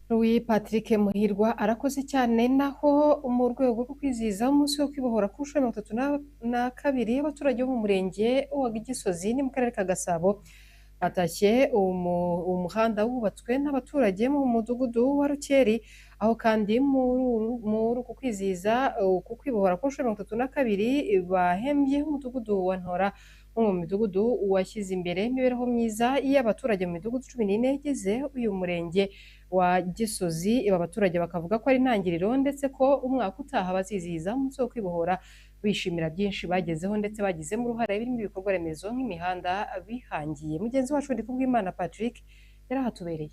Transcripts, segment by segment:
Louis Patrick Muhirwa arakoze cyane naho mu rwego rwo kwizihiza umunsi wo kwibohora ku nshuro ya 32 abaturage bo mu murenge wa Gisozi ni mu karere ka Gasabo batashye umuhanda wubatswe n'abaturage mu mudugudu wa Rukeri, aho kandi muri uku kwizihiza uku kwibohora ku nshuro ya 32 bahembye umudugudu wa Ntora mu midugudu washyize imbere imibereho myiza y'abaturage mu midugudu 14 igize uyu murenge wa Gisozi. Aba baturage bakavuga ko ari intangiriro ndetse ko umwaka utaha bazizihiza umunsi wo kwibohora bishimira byinshi bagezeho ndetse bagizemo uruhare birimo ibikorwa remezo nk'imihanda bihangiye. Mugenzi wacu Ndikubwimana Patrick yarahatubereye.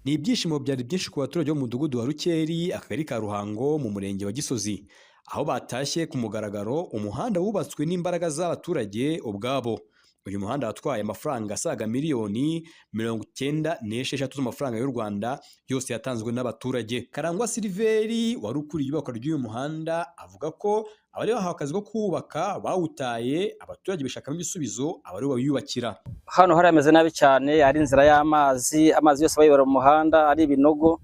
Ni ibyishimo byari byinshi ku baturage bo mu mudugudu wa Rukeri, akagari ka Ruhango mu murenge wa Gisozi, aho batashye ku mugaragaro umuhanda wubatswe n'imbaraga z'abaturage ubwabo. Uyu muhanda watwaye amafaranga asaga miliyoni 96 z'amafaranga y'u Rwanda, yose yatanzwe n'abaturage. Karangwa Silveri wari ukuriye iyubakwa ry'uyu muhanda avuga ko abari bahawe akazi ko kubaka bawutaye, abaturage bishakamo ibisubizo abari bayubakira. Hano hari ameze nabi cyane, ari inzira y'amazi, amazi yose bayibara mu muhanda, ari ibinogo,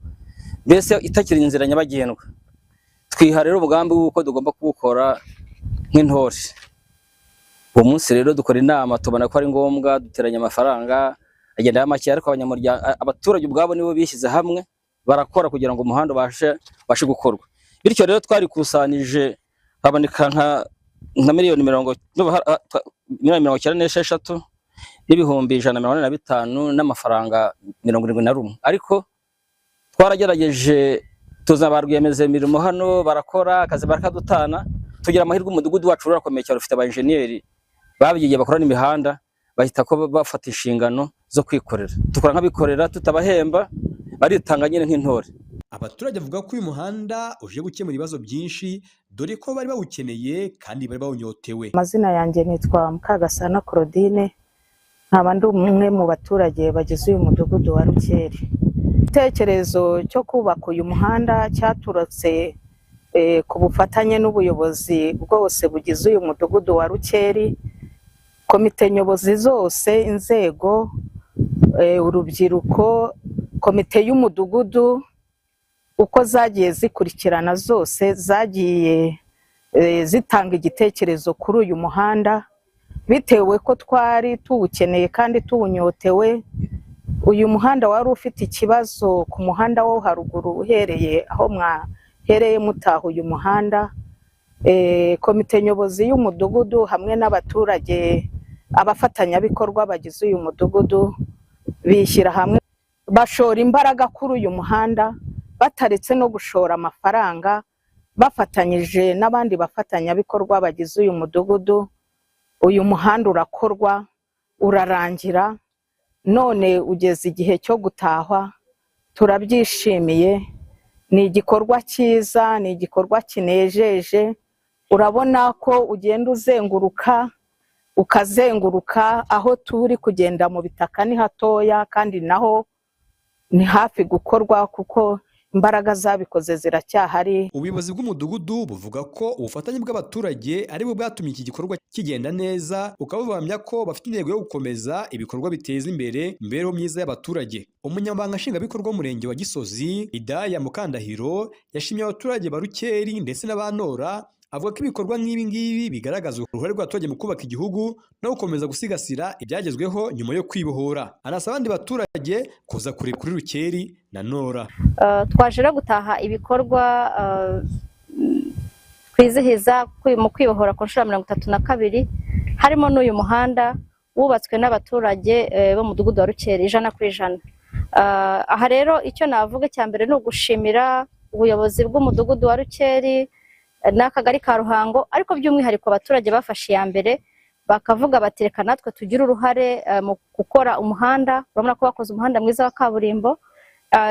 mbese itakiri inzira nyabagendwa. Twiha rero umugambi w'uko tugomba kuwukora nk'intore. Uwo munsi rero dukora inama, tubona ko ari ngombwa, duteranya amafaranga agenda y'amake, ariko abaturage ubwabo nibo bishyize hamwe barakora kugira ngo umuhanda bashe gukorwa. Bityo rero twari kusanije haboneka nka miliyoni 96 n'ibihumbi 145 n'amafaranga 71, ariko twaragerageje tuzaba rwiyemezamirimo hano barakora akazi barakadutana, tugira amahirwe umudugudu wacu urakomeye cyane, ufite aba engineer babigiye bakora n'imihanda, bahita ko bafata inshingano zo kwikorera, dukora nk'abikorera tutabahemba, baritanga nyine nk'intore. Abaturage avuga ko uyu muhanda uje gukemura ibibazo byinshi, dore ko bari bawukeneye kandi bari bawunyotewe. Amazina yanjye nitwa Mukagasana Claudine, nkaba ndi umwe mu baturage bagize uyu mudugudu wa Rukeri. Igitekerezo cyo kubaka uyu muhanda cyaturutse ku bufatanye n'ubuyobozi bwose bugize uyu mudugudu wa Rukeri, komite nyobozi zose, inzego, urubyiruko, komite y'umudugudu, uko zagiye zikurikirana zose zagiye zitanga igitekerezo kuri uyu muhanda, bitewe ko twari tuwukeneye kandi tuwunyotewe. Uyu muhanda wari ufite ikibazo ku muhanda wo haruguru uhereye aho mwahereye mutaha uyu muhanda. Komite nyobozi y'umudugudu hamwe n'abaturage, abafatanyabikorwa bagize uyu mudugudu bishyira hamwe bashora imbaraga kuri uyu muhanda, bataretse no gushora amafaranga, bafatanyije n'abandi bafatanyabikorwa bagize uyu mudugudu. Uyu muhanda urakorwa, urarangira, none ugeze igihe cyo gutahwa. Turabyishimiye, ni igikorwa cyiza, ni igikorwa kinejeje. Urabona ko ugenda uzenguruka, ukazenguruka, aho turi kugenda mu bitaka ni hatoya kandi naho ni hafi gukorwa kuko imbaraga zabikoze ziracyahari. Ubuyobozi bw'umudugudu buvuga ko ubufatanye bw'abaturage ari bwo bwatumye iki gikorwa kigenda neza, ukabuvamya ko bafite intego yo gukomeza ibikorwa biteza imbere imibereho myiza y'abaturage. Umunyamabanga nshingwabikorwa w'umurenge wa Gisozi, Idaya Mukandahiro, yashimye abaturage ba Rukeri ndetse n'abantora, avuga ko ibikorwa nk'ibi ngibi bigaragaza uruhare rw'abaturage mu kubaka igihugu no gukomeza gusigasira ibyagezweho nyuma yo kwibohora. Anasaba abandi baturage kuza kureba kuri Rukeri na Ntora. Twaje rero gutaha ibikorwa twizihiza mu kwibohora ku nshuro ya 32, harimo n'uyu muhanda wubatswe n'abaturage bo mu mudugudu wa Rukeri 100%. Aha rero icyo navuga cya mbere ni ugushimira ubuyobozi bw'umudugudu wa Rukeri n'akagari ka Ruhango, ariko by'umwihariko abaturage bafashe ya mbere bakavuga bati reka natwe tugira uruhare mu gukora umuhanda. Urabona ko bakoze umuhanda mwiza wa kaburimbo.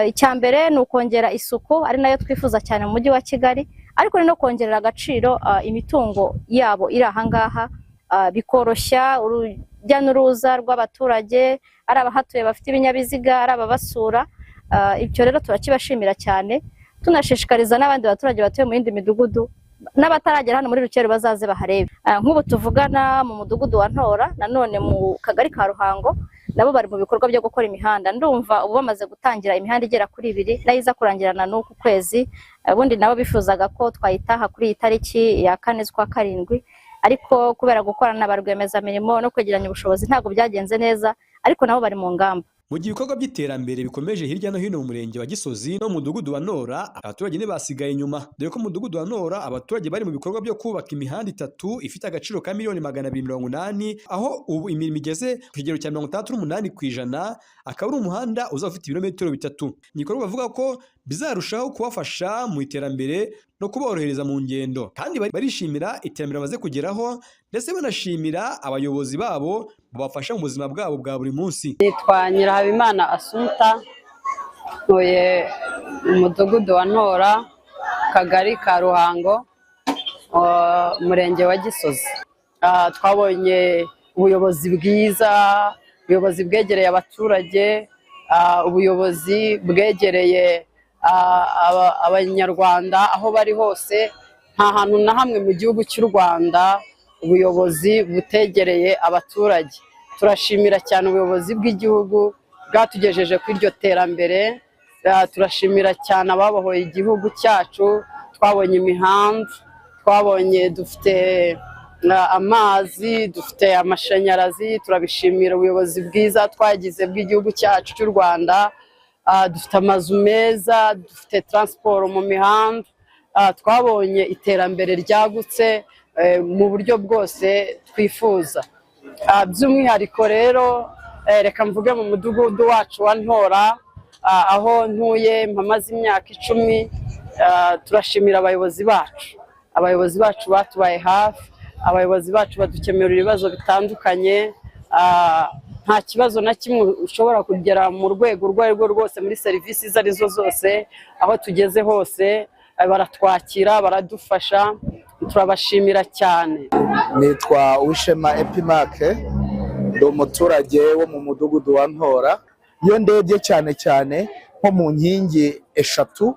Icya mbere ni ukongera isuku, ari nayo twifuza cyane mu mujyi wa Kigali, ariko ni no kongerera agaciro imitungo yabo iri aha ngaha, bikoroshya urujya n'uruza rw'abaturage, ari abahatuye bafite ibinyabiziga, ari ababasura. Ibyo rero turakibashimira cyane, tunashishikariza n'abandi baturage batuye mu yindi midugudu n'abataragera hano muri Rukeri bazaze baharebe. Nk'ubu tuvugana mu mudugudu wa Ntora, nanone mu kagari ka Ruhango, nabo bari mu bikorwa byo gukora imihanda. Ndumva ubu bamaze gutangira imihanda igera kuri 2 nayo iza kurangirana n'uku kwezi. Ubundi nabo bifuzaga ko twayitaha kuri iyi tariki ya 4 z'ukwa 7, ariko kubera gukorana na barwiyemezamirimo no kwegeranya ubushobozi ntabwo byagenze neza, ariko nabo bari mu ngamba. Mu gihe ibikorwa by'iterambere bikomeje hirya no hino mu murenge wa Gisozi no mu mudugudu wa Ntora, abaturage ntibasigaye inyuma, dore ko mu mudugudu wa Ntora abaturage bari mu bikorwa byo kubaka imihanda 3 ifite agaciro ka $280,000, aho ubu imirimo igeze ku kigero cya 68%, akaba ari umuhanda uzaba ufite ibirometero 3. Ni igikorwa bavuga ko bizarushaho kubafasha mu iterambere no kuborohereza mu ngendo, kandi barishimira iterambere bamaze kugeraho, ndetse banashimira abayobozi babo babafasha mu buzima bwabo bwa buri munsi. Nitwa Nyirahabimana Assumpta, ntuye umudugudu wa Ntora, kagari ka Ruhango, umurenge wa Gisozi. Twabonye ubuyobozi bwiza, ubuyobozi bwegereye abaturage, ubuyobozi bwegereye abanyarwanda aho bari hose. Nta hantu na hamwe mu gihugu cy'u Rwanda ubuyobozi butegereye abaturage. Turashimira cyane ubuyobozi bw'igihugu bwatugejeje ku iryo terambere. Turashimira cyane ababohoye igihugu cyacu. Twabonye imihanda, twabonye dufite amazi, dufite amashanyarazi. Turabishimira ubuyobozi bwiza twagize bw'igihugu cyacu cy'u Rwanda. Dufite amazu meza, dufite transport mu mihanda. Twabonye iterambere ryagutse mu buryo bwose twifuza. By'umwihariko rero reka mvuge mu mudugudu wacu wa Ntora, aho ntuye mpamaze imyaka 10. Turashimira abayobozi bacu batubaye hafi, abayobozi bacu badukemurira ibibazo bitandukanye. Nta kibazo na kimwe ushobora kugera mu rwego urwo arirwo rwose muri serivisi izo arizo zose, aho tugeze hose baratwakira, baradufasha, turabashimira cyane. Nitwa Uwishema Epimake, ndi umuturage wo mu mudugudu wa Ntora. Iyo ndebye cyane nko mu nkingi 3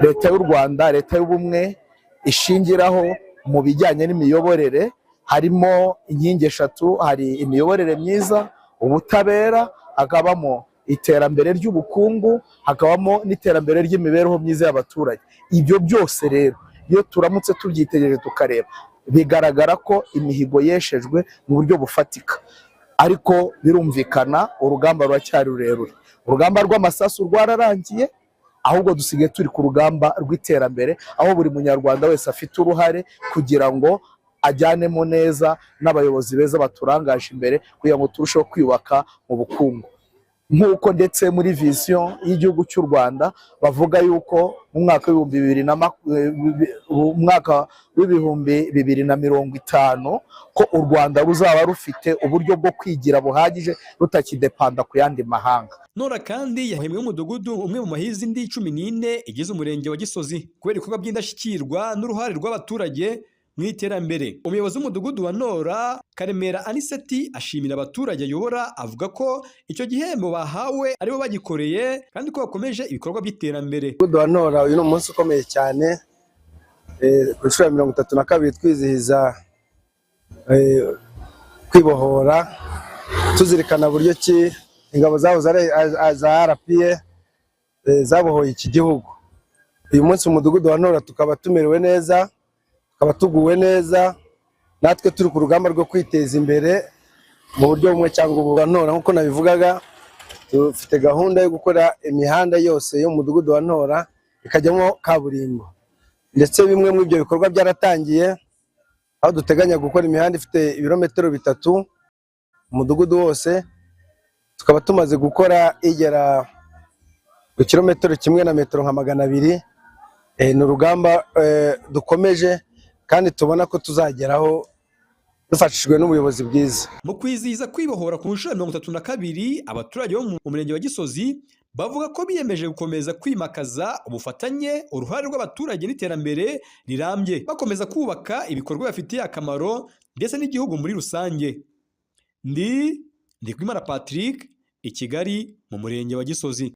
leta y'u Rwanda, leta y'ubumwe ishingiraho mu bijyanye n'imiyoborere, harimo inkingi 3, hari imiyoborere myiza, ubutabera, hakabamo iterambere ry'ubukungu, hakabamo n'iterambere ry'imibereho myiza y'abaturage. Ibyo byose rero iyo turamutse tubyitegereje tukareba, bigaragara ko imihigo yeshejwe mu buryo bufatika, ariko birumvikana urugamba ruracyari rurerure. Urugamba rw'amasasu rwararangiye, ahubwo dusigaye turi ku rugamba rw'iterambere, aho buri munyarwanda wese afite uruhare kugira ngo ajyanemo neza n'abayobozi beza baturangaje imbere, kugira ngo turusheho kwiyubaka mu bukungu. Nk'uko ndetse muri vision y'igihugu cy'u Rwanda bavuga yuko mu mwaka w'ibihumbi 2050 ko u Rwanda ruzaba rufite uburyo bwo kwigira buhagije rutakidepanda ku yandi mahanga. Ntora kandi yahembwe umudugudu umwe mu mahizi indi 14 igize umurenge wa Gisozi kubera ibikorwa by'indashyikirwa n'uruhare rw'abaturage mu iterambere. Umuyobozi w'umudugudu wa Ntora, Karemera Aniseti, ashimira abaturage ayobora, avuga ko icyo gihembo bahawe aribo bagikoreye kandi ko bakomeje ibikorwa by'iterambere. Umudugudu wa Ntora uyu ni umunsi ukomeye cyane, ku nshuro ya 32 twizihiza kwibohora, tuzirikana buryo ki ingabo zabo za RPA zabohoye iki gihugu. Uyu munsi umudugudu wa Ntora tukaba tumerewe neza, tukaba tuguwe neza, natwe turi ku rugamba rwo kwiteza imbere mu buryo bumwe cyangwa ubundi. Ntora nkuko nabivugaga, dufite gahunda yo gukora imihanda yose yo mu mudugudu wa Ntora ikajyamo kaburimbo, ndetse bimwe mu ibyo bikorwa byaratangiye, aho duteganya gukora imihanda ifite ibirometero 3 umudugudu wose. Tukaba tumaze gukora igera ku kilometero 1 na metero nka 200. Ni urugamba dukomeje kandi tubona ko tuzageraho dufashijwe n'ubuyobozi bwiza. Mu kwizihiza kwibohora ku nshuro ya 32, abaturage bo mu murenge wa Gisozi bavuga ko biyemeje gukomeza kwimakaza ubufatanye, uruhare rw'abaturage n'iterambere rirambye, bakomeza kubaka ibikorwa bafitiye akamaro ndetse n'igihugu muri rusange. Ndikumana Patrick, i Kigali mu murenge wa Gisozi.